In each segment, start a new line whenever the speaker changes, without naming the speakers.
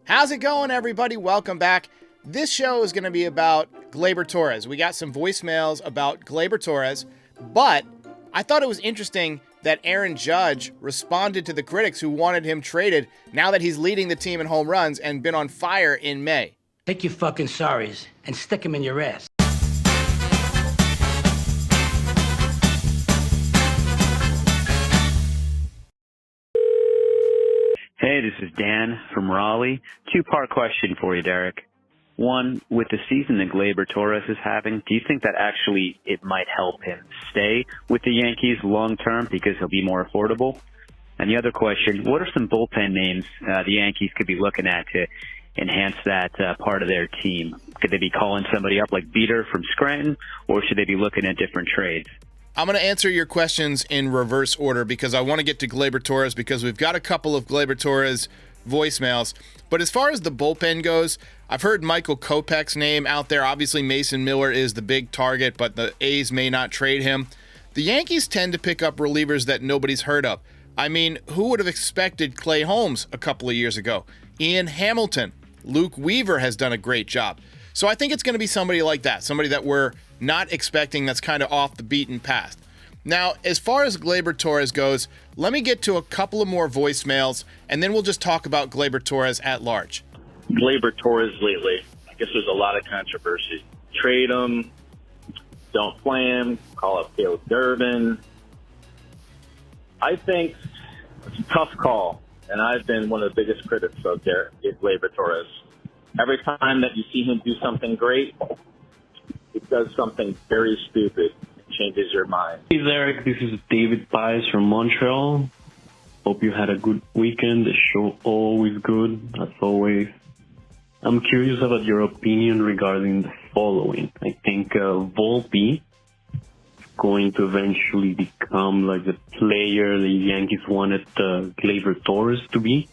How's it going, everybody? Welcome back. This show is going to be about Gleyber Torres. We got some voicemails about Gleyber Torres, but I thought it was interesting that Aaron Judge responded to the critics who wanted him traded now that he's leading the team in home runs and been on fire in May.
Take your fucking sorries and stick them in your ass.
Hey, this is Dan from Raleigh. Two-part question for you, Derek. One, with the season that Gleyber Torres is having, do you think that actually it might help him stay with the Yankees long-term because he'll be more affordable? And the other question, what are some bullpen names the Yankees could be looking at to enhance that part of their team? Could they be calling somebody up like Beater from Scranton, or should they be looking at different trades?
I'm going to answer your questions in reverse order because I want to get to Gleyber Torres because we've got a couple of Gleyber Torres voicemails. But as far as the bullpen goes, I've heard Michael Kopech's name out there. Obviously, Mason Miller is the big target, but the A's may not trade him. The Yankees tend to pick up relievers that nobody's heard of. I mean, who would have expected Clay Holmes a couple of years ago? Ian Hamilton. Luke Weaver has done a great job. So I think it's going to be somebody like that, somebody that we're not expecting that's kind of off the beaten path. Now, as far as Gleyber Torres goes, let me get to a couple of more voicemails, and then we'll just talk about Gleyber Torres at large.
Gleyber Torres lately, I guess there's a lot of controversy. Trade him, don't play him, call up Caleb Durbin. I think it's a tough call, and I've been one of the biggest critics of Gleyber Torres. Every time that you see him do something great, he does something very stupid. It changes your mind.
Hey, Erik, this is David Pies from Montreal. Hope you had a good weekend. The show always good, as always. I'm curious about your opinion regarding the following. I think Volpe is going to eventually become like the player the Yankees wanted Gleyber Torres to be.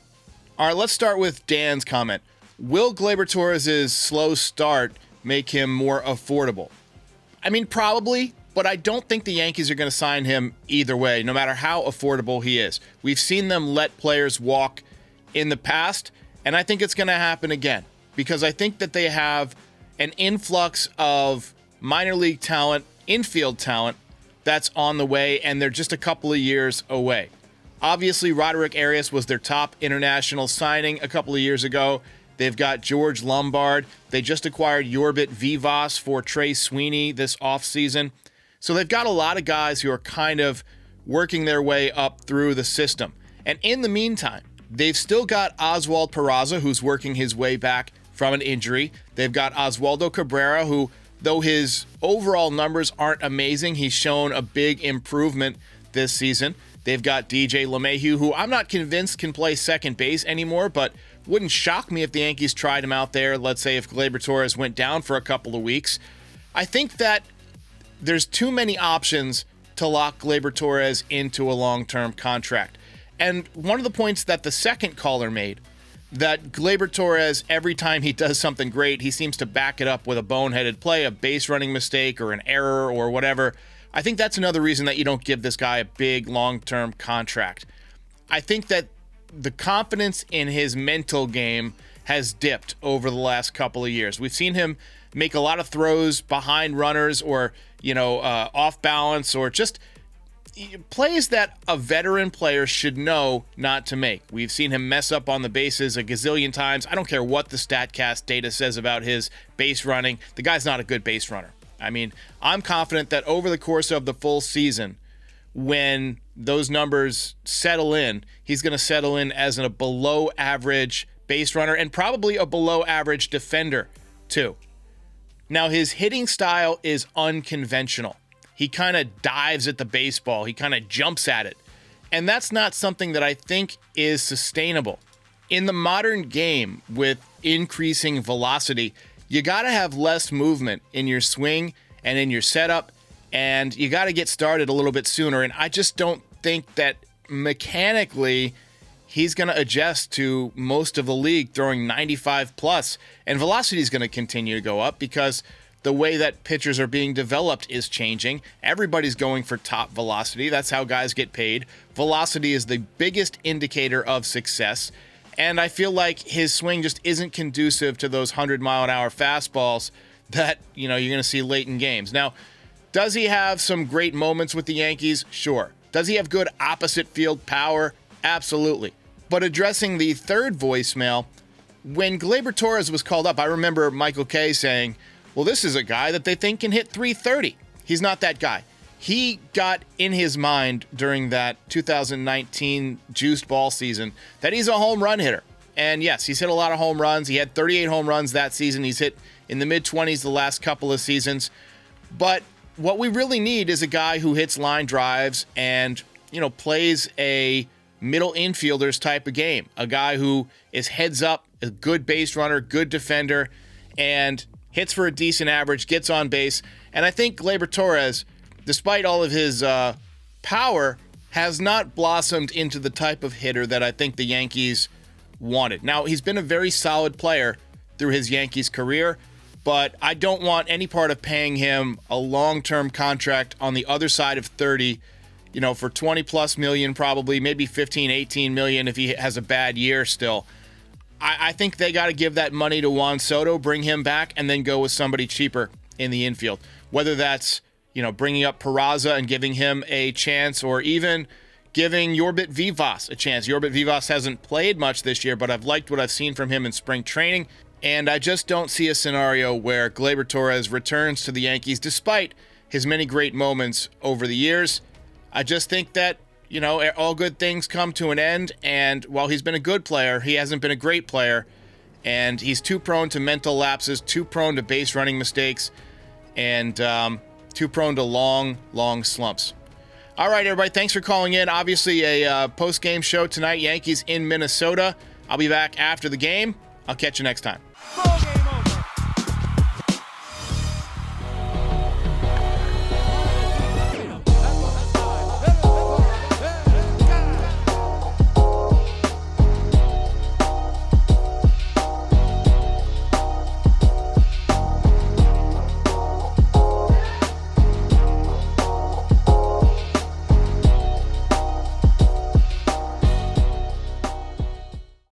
All right, let's start with Dan's comment. Will Gleyber Torres' slow start make him more affordable? I mean, probably, but I don't think the Yankees are going to sign him either way, no matter how affordable he is. We've seen them let players walk in the past, and I think it's going to happen again because I think that they have an influx of minor league talent, infield talent that's on the way, and they're just a couple of years away. Obviously, Roderick Arias was their top international signing a couple of years ago. They've got George Lombard. They just acquired Yorbit Vivas for Trey Sweeney this offseason. So they've got a lot of guys who are kind of working their way up through the system. And in the meantime, they've still got Oswald Peraza, who's working his way back from an injury. They've got Oswaldo Cabrera, who, though his overall numbers aren't amazing, he's shown a big improvement this season. They've got DJ LeMahieu, who I'm not convinced can play second base anymore, but wouldn't shock me if the Yankees tried him out there. Let's say if Gleyber Torres went down for a couple of weeks. I think that there's too many options to lock Gleyber Torres into a long-term contract. And one of the points that the second caller made, that Gleyber Torres, every time he does something great, he seems to back it up with a boneheaded play, a base running mistake, or an error, or whatever. I think that's another reason that you don't give this guy a big long-term contract. I think that the confidence in his mental game has dipped over the last couple of years. We've seen him make a lot of throws behind runners or, off balance or just plays that a veteran player should know not to make. We've seen him mess up on the bases a gazillion times. I don't care what the StatCast data says about his base running. The guy's not a good base runner. I mean, I'm confident that over the course of the full season, when those numbers settle in, he's going to settle in as a below-average base runner and probably a below-average defender, too. Now, his hitting style is unconventional. He kind of dives at the baseball. He kind of jumps at it. And that's not something that I think is sustainable. In the modern game, with increasing velocity, you got to have less movement in your swing and in your setup, and you got to get started a little bit sooner. And I just don't think that mechanically he's going to adjust to most of the league throwing 95 plus, and velocity is going to continue to go up because the way that pitchers are being developed is changing. Everybody's going for top velocity. That's how guys get paid. Velocity is the biggest indicator of success. And I feel like his swing just isn't conducive to those 100-mile-an-hour fastballs that, you're going to see late in games. Now, does he have some great moments with the Yankees? Sure. Does he have good opposite field power? Absolutely. But addressing the third voicemail, when Gleyber Torres was called up, I remember Michael Kay saying, well, this is a guy that they think can hit 330. He's not that guy. He got in his mind during that 2019 juiced ball season that he's a home run hitter. And yes, he's hit a lot of home runs. He had 38 home runs that season. He's hit in the mid-20s the last couple of seasons. But what we really need is a guy who hits line drives and, plays a middle infielders type of game. A guy who is heads up, a good base runner, good defender, and hits for a decent average, gets on base. And I think Gleyber Torres, despite all of his power, has not blossomed into the type of hitter that I think the Yankees wanted. Now, he's been a very solid player through his Yankees career, but I don't want any part of paying him a long-term contract on the other side of 30, for 20-plus million probably, maybe 15, 18 million if he has a bad year still. I think they got to give that money to Juan Soto, bring him back, and then go with somebody cheaper in the infield. Whether that's bringing up Peraza and giving him a chance, or even giving Yorbit Vivas a chance. Yorbit Vivas hasn't played much this year, but I've liked what I've seen from him in spring training, and I just don't see a scenario where Gleyber Torres returns to the Yankees despite his many great moments over the years. I just think that, all good things come to an end, and while he's been a good player, he hasn't been a great player, and he's too prone to mental lapses, too prone to base running mistakes, and too prone to long slumps. All right, everybody, thanks for calling in. Obviously, a post-game show tonight, Yankees in Minnesota. I'll be back after the game. I'll catch you next time.